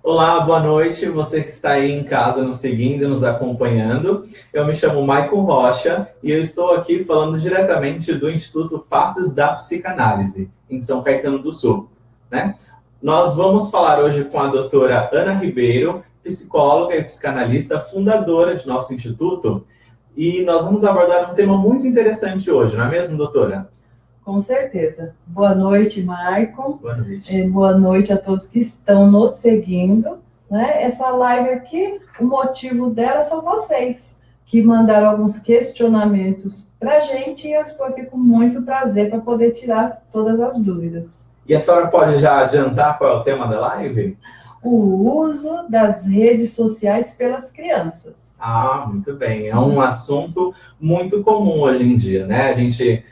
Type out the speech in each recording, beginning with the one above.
Olá, boa noite. Você que está aí em casa nos seguindo, nos acompanhando. Eu me chamo Maicon Rocha e eu estou aqui falando diretamente do Instituto Faces da Psicanálise, em São Caetano do Sul, né? Nós vamos falar hoje com a doutora Ana Ribeiro, psicóloga e psicanalista, fundadora de nosso instituto, e nós vamos abordar um tema muito interessante hoje, não é mesmo, doutora? Com certeza. Boa noite, Maicon. Boa noite. Boa noite a todos que estão nos seguindo, né? Essa live aqui, o motivo dela são vocês, que mandaram alguns questionamentos para a gente, e eu estou aqui com muito prazer para poder tirar todas as dúvidas. E a senhora pode já adiantar qual é o tema da live? O uso das redes sociais pelas crianças. Ah, muito bem. É um assunto muito comum hoje em dia, né? A gente,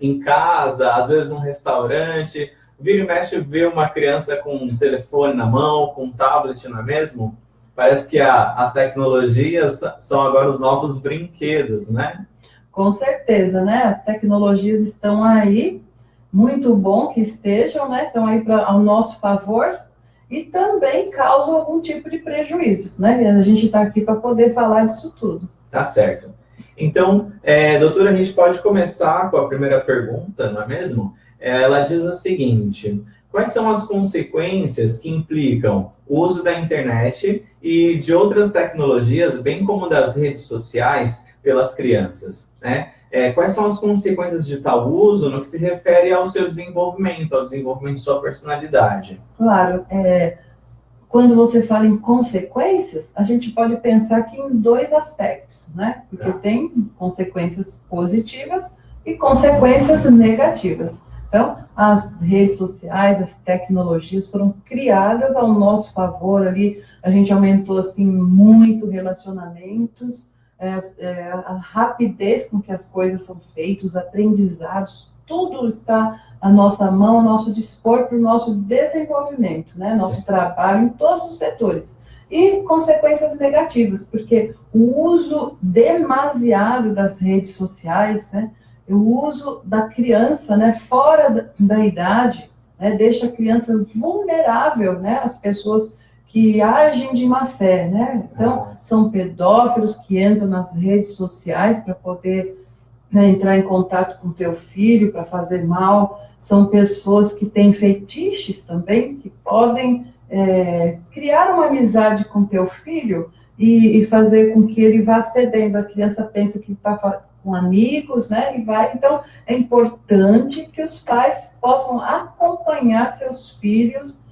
em casa, às vezes num restaurante, vira e mexe vê uma criança com um telefone na mão, com um tablet, não é mesmo? Parece que as tecnologias são agora os novos brinquedos, né? Com certeza, né? As tecnologias estão aí, muito bom que estejam, né? Estão aí ao nosso favor e também causam algum tipo de prejuízo, né? A gente está aqui para poder falar disso tudo. Tá certo. Então, doutora, a gente pode começar com a primeira pergunta, não é mesmo? Ela diz o seguinte: quais são as consequências que implicam o uso da internet e de outras tecnologias, bem como das redes sociais, pelas crianças, né? Quais são as consequências de tal uso no que se refere ao seu desenvolvimento, ao desenvolvimento de sua personalidade? Claro, quando você fala em consequências, a gente pode pensar aqui em dois aspectos, né? Porque tem consequências positivas e consequências negativas. Então, as redes sociais, as tecnologias foram criadas ao nosso favor ali, a gente aumentou, assim, muito relacionamentos, a rapidez com que as coisas são feitas, os aprendizados, tudo está à nossa mão, ao nosso dispor para o nosso desenvolvimento, né? Nosso trabalho em todos os setores. E consequências negativas, porque o uso demasiado das redes sociais, né? O uso da criança, né, fora da idade, né, deixa a criança vulnerável, né, às pessoas que agem de má fé, né? Então, são pedófilos que entram nas redes sociais para poder, né, entrar em contato com teu filho, para fazer mal. São pessoas que têm fetiches também, que podem criar uma amizade com teu filho e fazer com que ele vá cedendo. A criança pensa que está com amigos, né? E vai. Então, é importante que os pais possam acompanhar seus filhos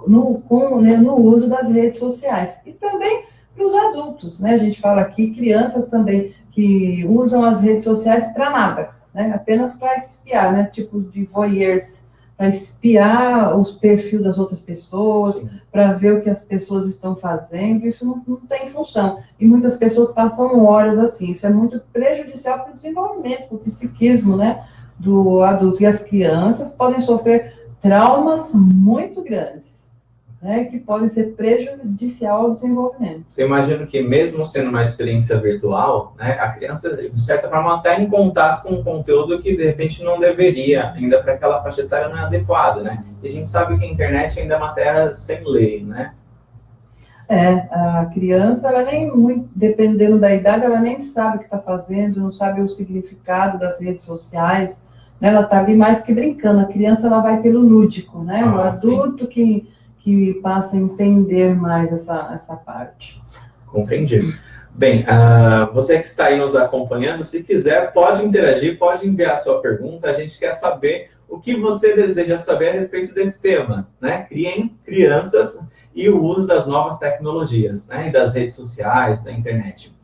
no uso das redes sociais. E também para os adultos, né? A gente fala aqui, crianças também, que usam as redes sociais para nada, né? Apenas para espiar, né? Tipo de voyeurs, para espiar os perfis das outras pessoas, para ver o que as pessoas estão fazendo. Isso não tem função. E muitas pessoas passam horas assim. Isso é muito prejudicial para o desenvolvimento, para o psiquismo, né, do adulto. E as crianças podem sofrer traumas muito grandes, né, que podem ser prejudicial ao desenvolvimento. Eu imagino que mesmo sendo uma experiência virtual, né, a criança, de certa forma, está em contato com um conteúdo que, de repente, não deveria, ainda para aquela faixa etária não é adequada, né? E a gente sabe que a internet ainda é uma terra sem lei, né? A criança, ela nem, muito, dependendo da idade, ela nem sabe o que está fazendo, não sabe o significado das redes sociais, né? Ela está ali mais que brincando. A criança, ela vai pelo lúdico, né? O adulto que passa a entender mais essa parte. Compreendido. Bem, você que está aí nos acompanhando, se quiser, pode interagir, pode enviar a sua pergunta. A gente quer saber o que você deseja saber a respeito desse tema, né? Crianças e o uso das novas tecnologias, né? E das redes sociais, da internet.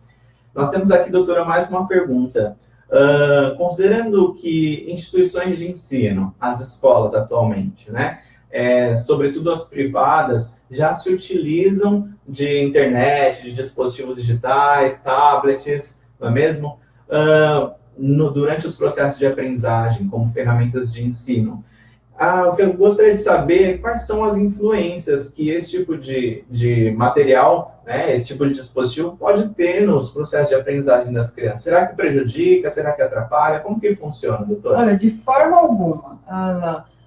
Nós temos aqui, doutora, mais uma pergunta. Considerando que instituições de ensino, as escolas atualmente, né? Sobretudo as privadas, já se utilizam de internet, de dispositivos digitais, tablets, não é mesmo? Durante os processos de aprendizagem, como ferramentas de ensino. O que eu gostaria de saber, quais são as influências que esse tipo de material, né, esse tipo de dispositivo pode ter nos processos de aprendizagem das crianças? Será que prejudica? Será que atrapalha? Como que funciona, doutora? Olha, de forma alguma.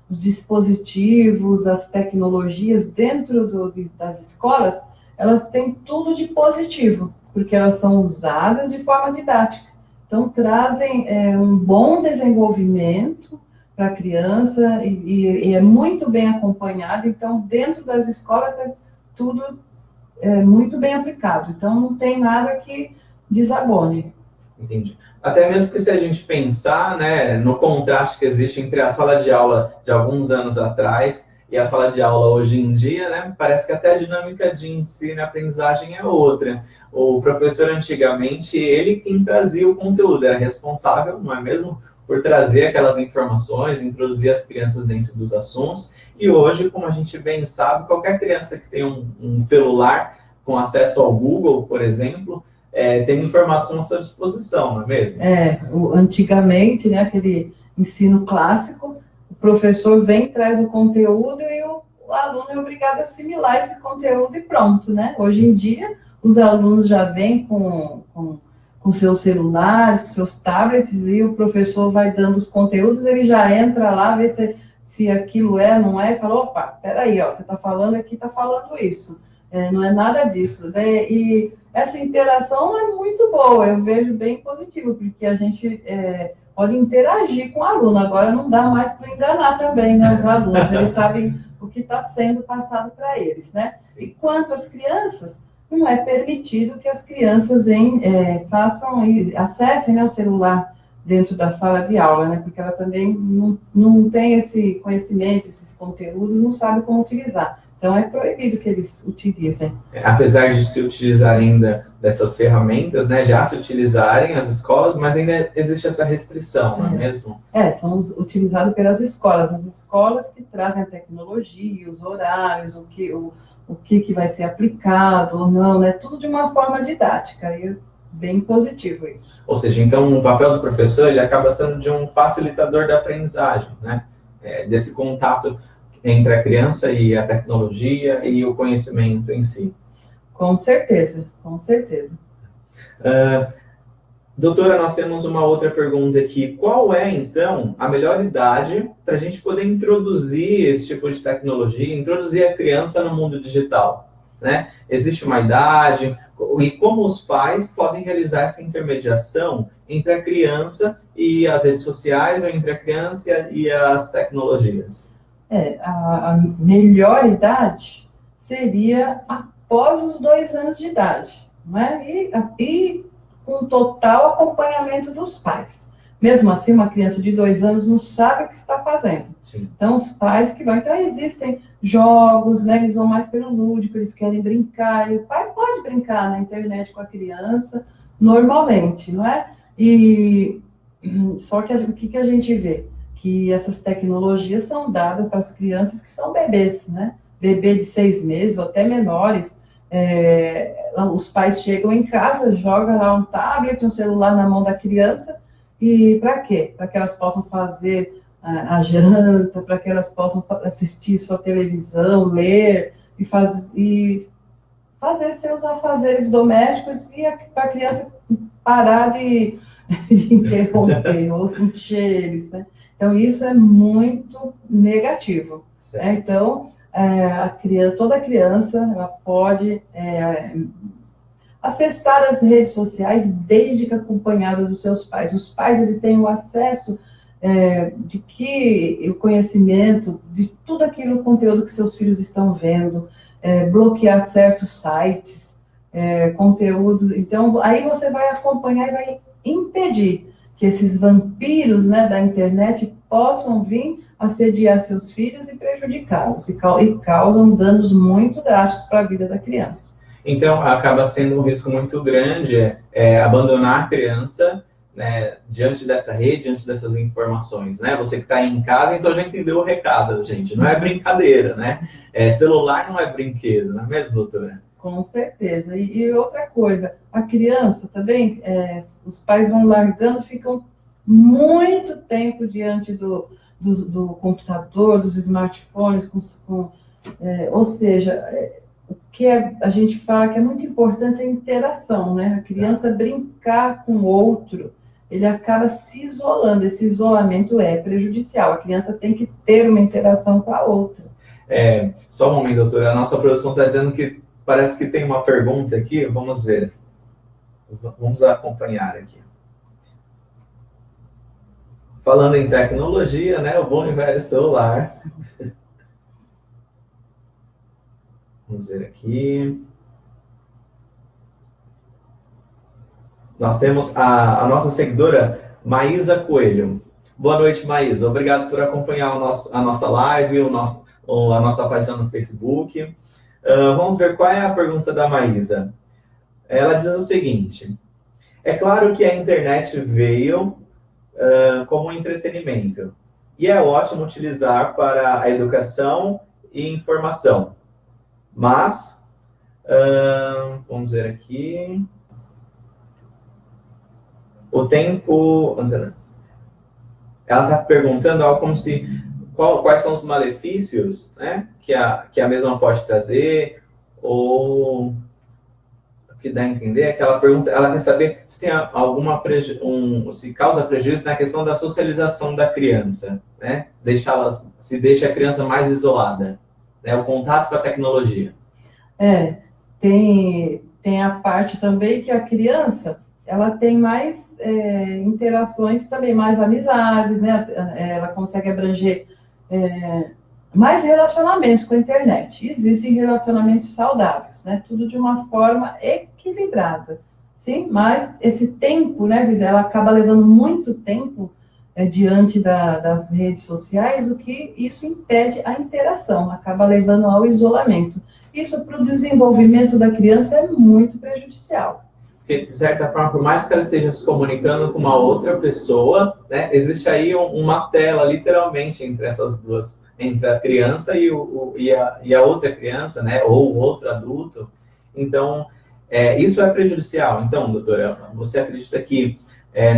os dispositivos, as tecnologias dentro das escolas, elas têm tudo de positivo, porque elas são usadas de forma didática. Então, trazem um bom desenvolvimento para a criança e é muito bem acompanhado. Então, dentro das escolas, é tudo muito bem aplicado. Então, não tem nada que desabone. Entendi. Até mesmo que se a gente pensar, né, no contraste que existe entre a sala de aula de alguns anos atrás e a sala de aula hoje em dia, né, parece que até a dinâmica de ensino e aprendizagem é outra. O professor antigamente, ele quem trazia o conteúdo, era responsável, não é mesmo, por trazer aquelas informações, introduzir as crianças dentro dos assuntos. E hoje, como a gente bem sabe, qualquer criança que tem um celular com acesso ao Google, por exemplo, tem informação à sua disposição, não é mesmo? Antigamente, né, aquele ensino clássico, o professor vem, traz o conteúdo e o aluno é obrigado a assimilar esse conteúdo e pronto, né? Hoje em dia, os alunos já vêm com seus celulares, com seus tablets, e o professor vai dando os conteúdos, ele já entra lá, vê se aquilo não é, e fala, opa, peraí, ó, você está falando aqui, está falando isso. Não é nada disso, né? E essa interação é muito boa, eu vejo bem positivo, porque a gente pode interagir com o aluno, agora não dá mais para enganar também, né, os alunos, eles sabem o que está sendo passado para eles, né? E quanto às crianças, não é permitido que as crianças façam e acessem, né, o celular dentro da sala de aula, né? Porque ela também não tem esse conhecimento, esses conteúdos, não sabe como utilizar. Então, é proibido que eles utilizem. Apesar de se utilizarem ainda dessas ferramentas, né, já se utilizarem as escolas, mas ainda existe essa restrição, não é mesmo? São utilizados pelas escolas. As escolas que trazem a tecnologia, os horários, o que vai ser aplicado ou não, né? Tudo de uma forma didática. E bem positivo isso. Ou seja, então, o papel do professor, ele acaba sendo de um facilitador da aprendizagem, né? Desse contato entre a criança e a tecnologia e o conhecimento em si. Com certeza, com certeza. Doutora, nós temos uma outra pergunta aqui. Qual é, então, a melhor idade para a gente poder introduzir esse tipo de tecnologia, introduzir a criança no mundo digital, né? Existe uma idade? E como os pais podem realizar essa intermediação entre a criança e as redes sociais, ou entre a criança e as tecnologias? A melhor idade seria após os 2 anos de idade, né? E com total acompanhamento dos pais. Mesmo assim, uma criança de 2 anos não sabe o que está fazendo. Sim. Então, os pais que vão... Então, existem jogos, né? Eles vão mais pelo lúdico, eles querem brincar, e o pai pode brincar na internet com a criança, normalmente, não é? Só que o que a gente vê? Que essas tecnologias são dadas para as crianças que são bebês, né? Bebê de 6 meses ou até menores. Os pais chegam em casa, jogam lá um tablet, um celular na mão da criança, e para quê? Para que elas possam fazer a janta, para que elas possam assistir sua televisão, ler e fazer seus afazeres domésticos, e para a criança parar de interromper ou encher eles, né? Então, isso é muito negativo. Então, toda criança ela pode acessar as redes sociais desde que acompanhada dos seus pais. Os pais eles têm o acesso o conhecimento de tudo aquilo, o conteúdo que seus filhos estão vendo, bloquear certos sites, conteúdos. Então, aí você vai acompanhar e vai impedir que esses vampiros, né, da internet possam vir assediar seus filhos e prejudicá-los, e causam danos muito drásticos para a vida da criança. Então, acaba sendo um risco muito grande abandonar a criança, né, diante dessa rede, diante dessas informações, né? Você que está aí em casa, então já entendeu o recado, gente. Não é brincadeira, né? Celular não é brinquedo, não é mesmo, doutora? Com certeza. E outra coisa, a criança também, os pais vão largando, ficam muito tempo diante do computador, dos smartphones, ou seja, o que a gente fala que é muito importante é a interação, né? A criança brincar com o outro, ele acaba se isolando. Esse isolamento é prejudicial. A criança tem que ter uma interação com a outra. Só um momento, doutora. A nossa produção está dizendo que parece que tem uma pergunta aqui. Vamos ver. Vamos acompanhar aqui. Falando em tecnologia, né? O bom e velho celular. Vamos ver aqui. Nós temos a nossa seguidora, Maísa Coelho. Boa noite, Maísa. Obrigado por acompanhar a nossa live, a nossa página no Facebook. Vamos ver qual é a pergunta da Maísa. Ela diz o seguinte: é claro que a internet veio como entretenimento, e é ótimo utilizar para a educação e informação. Mas, vamos ver aqui... O tempo... Ela está perguntando algo como se... Quais são os malefícios, né, que a mesma pode trazer, ou... O que dá a entender é que ela pergunta... Ela quer saber se tem se causa prejuízo na questão da socialização da criança, né? Se deixa a criança mais isolada, né? O contato com a tecnologia. Tem a parte também que a criança... ela tem mais interações também, mais amizades, né? Ela consegue abranger mais relacionamentos com a internet. Existem relacionamentos saudáveis, né? Tudo de uma forma equilibrada, sim? Mas esse tempo, né, ela acaba levando muito tempo diante das redes sociais, o que isso impede a interação, acaba levando ao isolamento. Isso, para o desenvolvimento da criança, é muito prejudicial. Porque, de certa forma, por mais que ela esteja se comunicando com uma outra pessoa, né, existe aí uma tela, literalmente, entre essas duas, entre a criança e a outra criança, né, ou o outro adulto. Então, isso é prejudicial. Então, doutora, você acredita que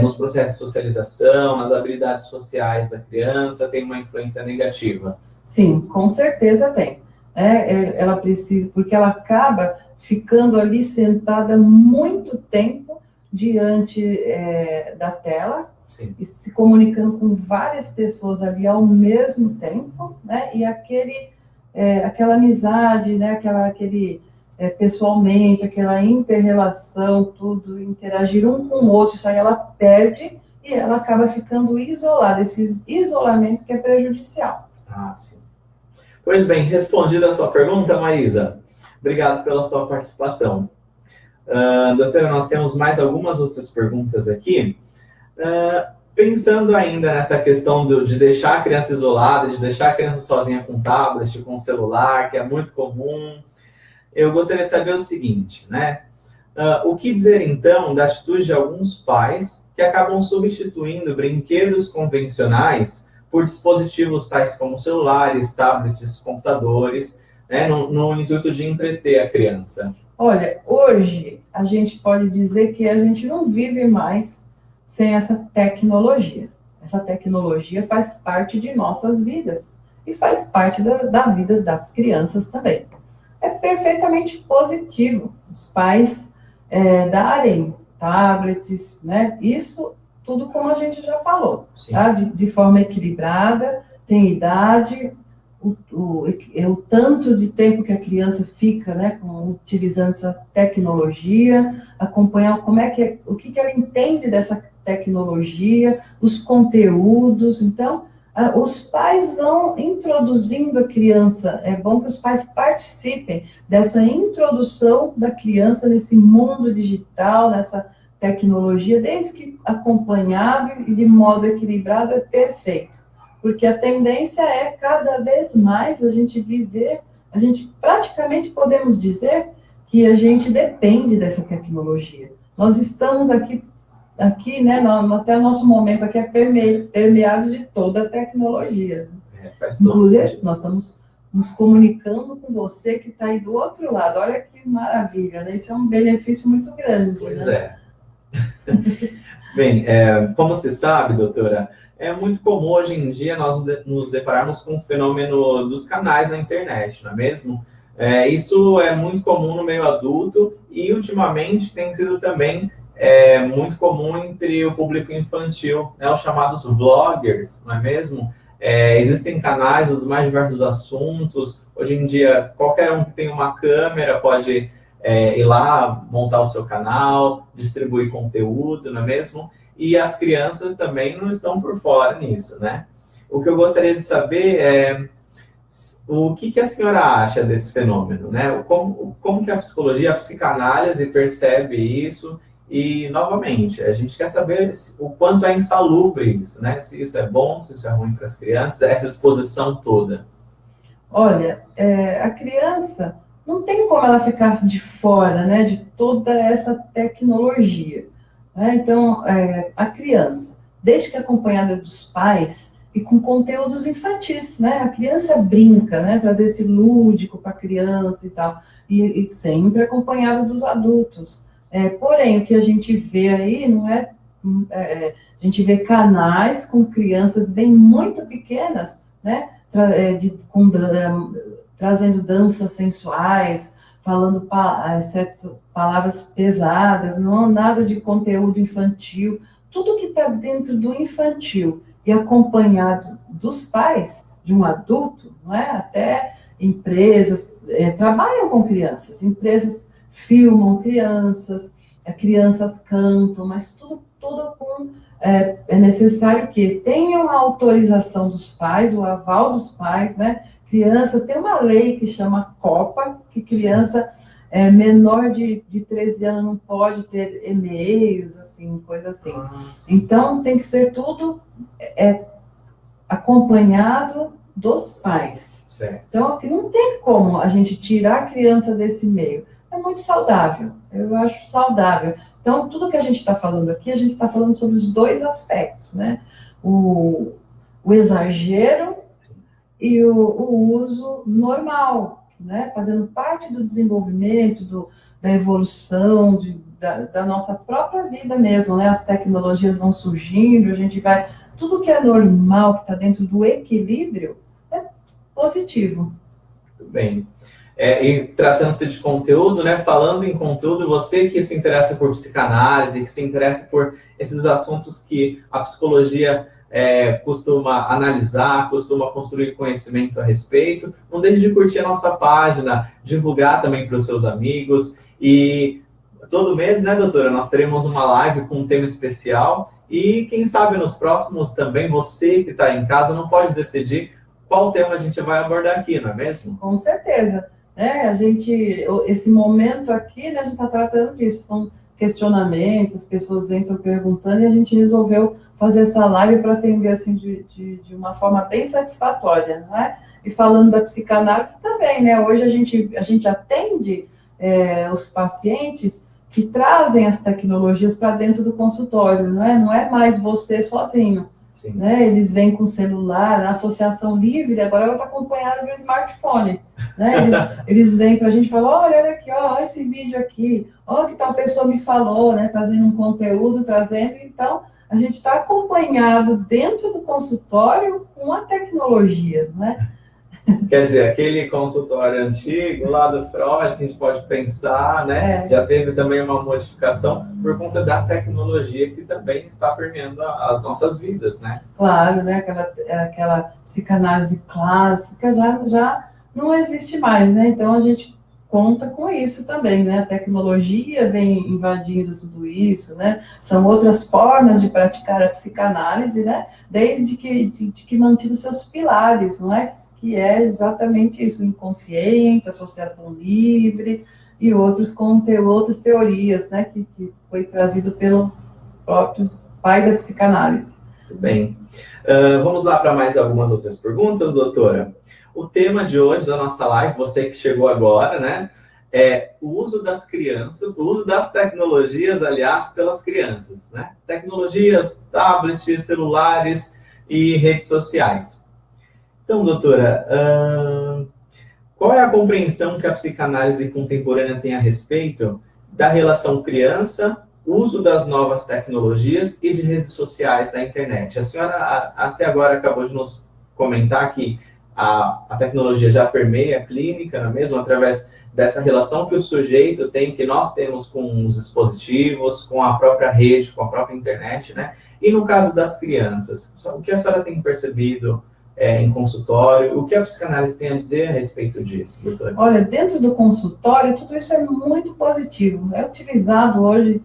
nos processos de socialização, nas habilidades sociais da criança, tem uma influência negativa? Sim, com certeza tem. Ela precisa, porque ela acaba ficando ali sentada muito tempo diante da tela. Sim. E se comunicando com várias pessoas ali ao mesmo tempo, né? E aquela amizade, né? Pessoalmente, aquela inter-relação, tudo, interagir um com o outro, isso aí ela perde e ela acaba ficando isolada, esse isolamento que é prejudicial. Ah, sim. Pois bem, respondida a sua pergunta, Maísa, obrigado pela sua participação. Doutora, nós temos mais algumas outras perguntas aqui. Pensando ainda nessa questão de deixar a criança isolada, de deixar a criança sozinha com tablet, com celular, que é muito comum, eu gostaria de saber o seguinte, né? O que dizer, então, da atitude de alguns pais que acabam substituindo brinquedos convencionais por dispositivos tais como celulares, tablets, computadores, né, no intuito de entreter a criança? Olha, hoje a gente pode dizer que a gente não vive mais sem essa tecnologia. Essa tecnologia faz parte de nossas vidas e faz parte da vida das crianças também. É perfeitamente positivo os pais darem tablets, né? Isso tudo como a gente já falou, tá? De forma equilibrada, tem idade, o tanto de tempo que a criança fica, né, utilizando essa tecnologia, acompanhar o que ela entende dessa tecnologia, os conteúdos. Então, os pais vão introduzindo a criança, é bom que os pais participem dessa introdução da criança nesse mundo digital, nessa tecnologia, desde que acompanhado e de modo equilibrado é perfeito. Porque a tendência é cada vez mais a gente praticamente podemos dizer que a gente depende dessa tecnologia. Nós estamos aqui né, até o nosso momento aqui permeados de toda a tecnologia. Inclusive, nós estamos nos comunicando com você que está aí do outro lado. Olha que maravilha, né? Isso é um benefício muito grande. Pois né? Bem, como se sabe, doutora, é muito comum hoje em dia nós nos depararmos com o fenômeno dos canais na internet, não é mesmo? Isso é muito comum no meio adulto e ultimamente tem sido também é muito comum entre o público infantil, né, os chamados vloggers, não é mesmo? Existem canais dos mais diversos assuntos. Hoje em dia, qualquer um que tem uma câmera pode ir lá, montar o seu canal, distribuir conteúdo, não é mesmo? E as crianças também não estão por fora nisso, né? O que eu gostaria de saber é o que a senhora acha desse fenômeno, né? Como que a psicologia, a psicanálise percebe isso? E, novamente, a gente quer saber o quanto é insalubre isso, né? Se isso é bom, se isso é ruim para as crianças, essa exposição toda. Olha, a criança não tem como ela ficar de fora, né, de toda essa tecnologia, né? Então, a criança, desde que é acompanhada dos pais e com conteúdos infantis, né? A criança brinca, né? Trazer esse lúdico para a criança e tal, e sempre acompanhado dos adultos. Porém, o que a gente vê aí não a gente vê canais com crianças bem muito pequenas, né? Trazendo danças sensuais, falando palavras pesadas, não nada de conteúdo infantil, tudo que está dentro do infantil e acompanhado dos pais, de um adulto, não é? Até empresas trabalham com crianças, empresas filmam crianças, crianças cantam, mas tudo com... É necessário que tenham a autorização dos pais, o aval dos pais, né? Crianças, tem uma lei que chama Copa, que criança menor de 13 anos não pode ter e-mails, assim, coisa assim. Então, tem que ser tudo acompanhado dos pais. Certo. Então, aqui não tem como a gente tirar a criança desse meio. É muito saudável, eu acho saudável. Então, tudo que a gente está falando aqui, a gente está falando sobre os dois aspectos, né? O exagero e o uso normal, né? Fazendo parte do desenvolvimento, da evolução, da nossa própria vida mesmo, né? As tecnologias vão surgindo, a gente vai... Tudo que é normal, que está dentro do equilíbrio, é positivo. Muito bem. E tratando-se de conteúdo, né? Falando em conteúdo, você que se interessa por psicanálise, que se interessa por esses assuntos que a psicologia costuma analisar, costuma construir conhecimento a respeito, não deixe de curtir a nossa página, divulgar também para os seus amigos. E todo mês, né, doutora, nós teremos uma live com um tema especial e quem sabe nos próximos também, você que está em casa não pode decidir qual tema a gente vai abordar aqui, não é mesmo? Com certeza. Esse momento aqui, né, a gente está tratando disso, com questionamentos, as pessoas entram perguntando e a gente resolveu fazer essa live para atender assim, de uma forma bem satisfatória, não é? E falando da psicanálise também, né? Hoje a gente atende os pacientes que trazem as tecnologias para dentro do consultório, não é? Não é mais você sozinho. Sim. Né? Eles vêm com celular, a associação livre, agora ela está acompanhada de um smartphone. Né? Eles vêm para a gente e falam, olha aqui, olha esse vídeo aqui, olha o que tal pessoa me falou, né? Trazendo um conteúdo, então a gente está acompanhado dentro do consultório com a tecnologia, né? Quer dizer, aquele consultório antigo lá do Freud, que a gente pode pensar, né? Já teve também uma modificação por conta da tecnologia que também está permeando as nossas vidas, né? Claro, né? Aquela psicanálise clássica já não existe mais, né? Então a gente conta com isso também, né? A tecnologia vem invadindo tudo isso, né? São outras formas de praticar a psicanálise, né? Desde que mantido seus pilares, não é? Que é exatamente isso, o inconsciente, associação livre e outras teorias, né? Que foi trazido pelo próprio pai da psicanálise. Muito bem. Vamos lá para mais algumas outras perguntas, doutora. O tema de hoje da nossa live, você que chegou agora, né? É o uso das crianças, o uso das tecnologias, aliás, pelas crianças, né? Tecnologias, tablets, celulares e redes sociais. Então, doutora, qual é a compreensão que a psicanálise contemporânea tem a respeito da relação criança, uso das novas tecnologias e de redes sociais da internet? A senhora até agora acabou de nos comentar que a tecnologia já permeia a clínica, não é mesmo? Através dessa relação que o sujeito tem, que nós temos com os dispositivos, com a própria rede, com a própria internet, né? E no caso das crianças, o que a senhora tem percebido em consultório? O que a psicanálise tem a dizer a respeito disso, doutora? Olha, dentro do consultório, tudo isso é muito positivo. É utilizado hoje,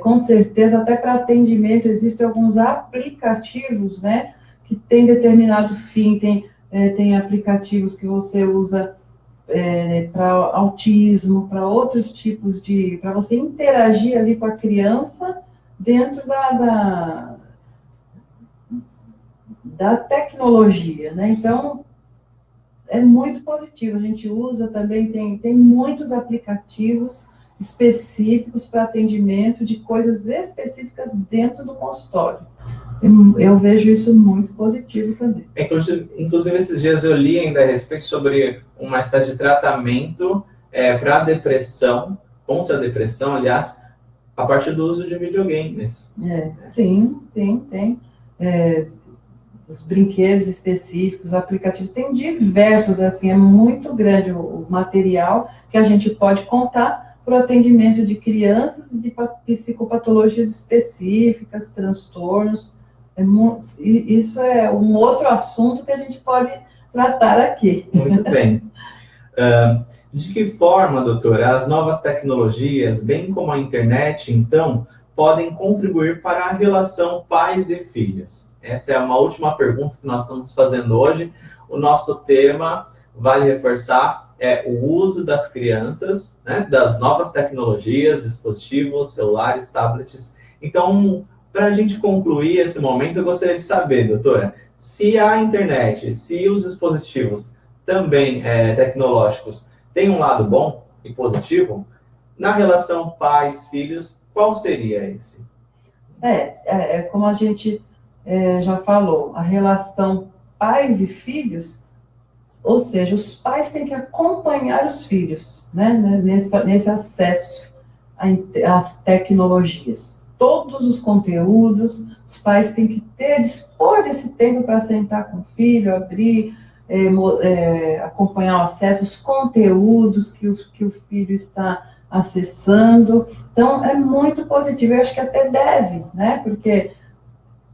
com certeza, até para atendimento. Existem alguns aplicativos, né, que tem determinado fim. Tem aplicativos que você usa para autismo, para outros tipos para você interagir ali com a criança dentro da tecnologia, né? Então, é muito positivo. A gente usa também, tem muitos aplicativos específicos para atendimento de coisas específicas dentro do consultório. Eu vejo isso muito positivo também. Inclusive, esses dias eu li ainda a respeito sobre uma espécie de tratamento para a depressão, contra a depressão, aliás, a partir do uso de videogames. Sim, tem. Os brinquedos específicos, aplicativos, tem diversos, assim, é muito grande o material que a gente pode contar para o atendimento de crianças e de psicopatologias específicas, transtornos. Isso é um outro assunto que a gente pode tratar aqui. Muito bem. De que forma, doutora, as novas tecnologias, bem como a internet, então, podem contribuir para a relação pais e filhos? Essa é uma última pergunta que nós estamos fazendo hoje. O nosso tema, vale reforçar, é o uso das crianças, né, das novas tecnologias, dispositivos, celulares, tablets. Então, para a gente concluir esse momento, eu gostaria de saber, doutora, se a internet, se os dispositivos também tecnológicos têm um lado bom e positivo, na relação pais-filhos, qual seria esse? Como a gente já falou, a relação pais e filhos, ou seja, os pais têm que acompanhar os filhos, né, nesse acesso às tecnologias. Todos os conteúdos, os pais têm que dispor desse tempo para sentar com o filho, abrir, acompanhar o acesso, os conteúdos que o filho está acessando. Então, é muito positivo. Eu acho que até deve, né? Porque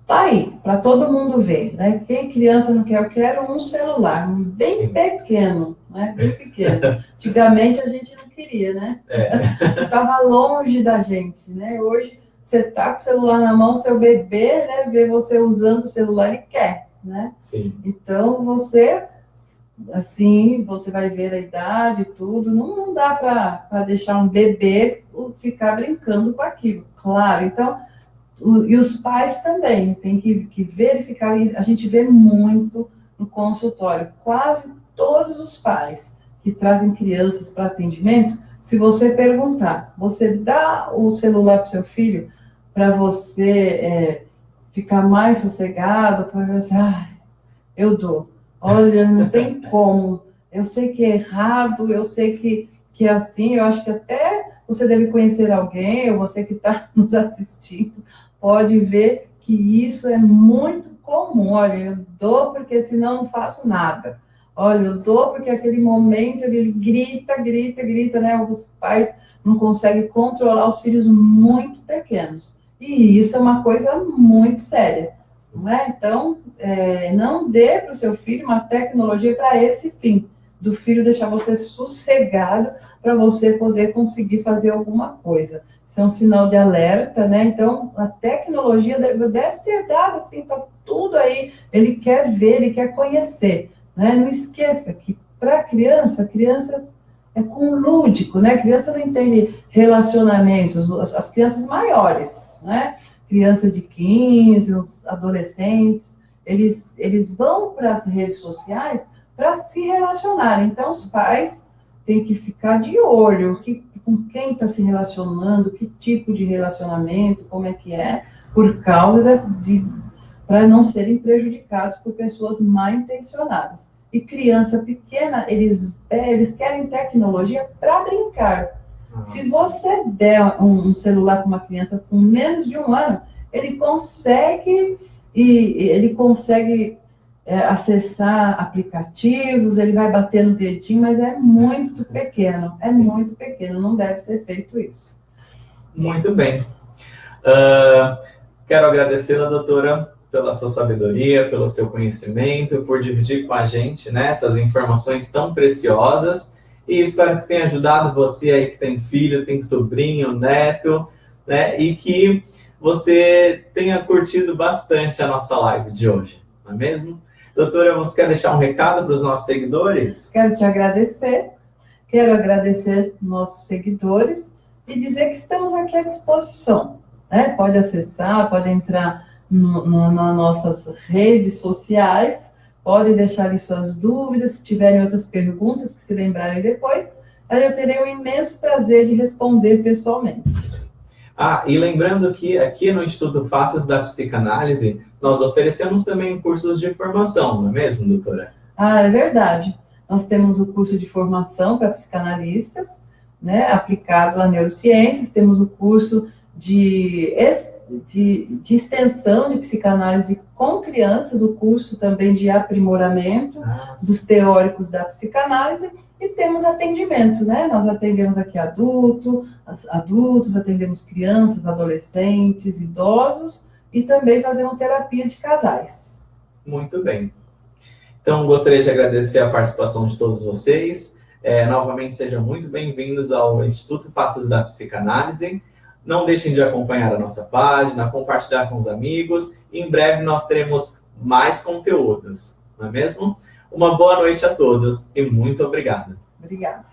tá aí, para todo mundo ver, né? Quem criança não quer, eu quero um celular, bem pequeno, né? Bem pequeno. Antigamente a gente não queria, né? Estava longe da gente, né? Hoje você tá com o celular na mão, seu bebê, né? Vê você usando o celular e quer, né? Sim. Então você, assim, você vai ver a idade e tudo, não dá para deixar um bebê ficar brincando com aquilo, claro. Então, e os pais também têm que verificar, a gente vê muito no consultório, quase todos os pais que trazem crianças para atendimento, se você perguntar, você dá o celular para o seu filho para você ficar mais sossegado, para assim, eu dou. Olha, não tem como. Eu sei que é errado, eu sei que é assim, eu acho que até você deve conhecer alguém, ou você que está nos assistindo, pode ver que isso é muito comum. Olha, eu dou porque senão não faço nada. Olha, eu dou porque aquele momento ele grita, né? Os pais não conseguem controlar os filhos muito pequenos. E isso é uma coisa muito séria, não é? Então, não dê para o seu filho uma tecnologia para esse fim, do filho deixar você sossegado para você poder conseguir fazer alguma coisa. Isso é um sinal de alerta, né? Então, a tecnologia deve ser dada, assim, para tudo aí. Ele quer ver, ele quer conhecer, né? Não esqueça que, para a criança é com lúdico, né? A criança não entende relacionamentos, as crianças maiores, né? Criança de 15, os adolescentes, eles vão para as redes sociais para se relacionar. Então, os pais têm que ficar de olho com quem está se relacionando, que tipo de relacionamento, como é que é, por causa para não serem prejudicados por pessoas mal intencionadas. E criança pequena, eles querem tecnologia para brincar. Nossa. Se você der um celular para uma criança com menos de 1 ano, ele consegue acessar aplicativos, ele vai bater no dedinho, mas é muito pequeno, muito pequeno, não deve ser feito isso. Muito bem. Quero agradecê-la, doutora, pela sua sabedoria, pelo seu conhecimento, por dividir com a gente, né, essas informações tão preciosas, e espero que tenha ajudado você aí que tem filho, tem sobrinho, neto, né, e que você tenha curtido bastante a nossa live de hoje, não é mesmo? Doutora, você quer deixar um recado para os nossos seguidores? Quero te agradecer, quero agradecer nossos seguidores e dizer que estamos aqui à disposição, né? Pode acessar, pode entrar nas nossas redes sociais, pode deixar ali suas dúvidas, se tiverem outras perguntas que se lembrarem depois, eu terei um imenso prazer de responder pessoalmente. E lembrando que aqui no Instituto Faces da Psicanálise, nós oferecemos também cursos de formação, não é mesmo, doutora? É verdade. Nós temos o curso de formação para psicanalistas, né, aplicado a neurociências, temos o curso de extensão de psicanálise com crianças, o curso também de aprimoramento dos teóricos da psicanálise, e temos atendimento, né? Nós atendemos aqui adultos, atendemos crianças, adolescentes, idosos, e também fazemos terapia de casais. Muito bem. Então, gostaria de agradecer a participação de todos vocês. Novamente, sejam muito bem-vindos ao Instituto Faces da Psicanálise. Não deixem de acompanhar a nossa página, compartilhar com os amigos. Em breve nós teremos mais conteúdos, não é mesmo? Uma boa noite a todos e muito obrigado. Obrigada.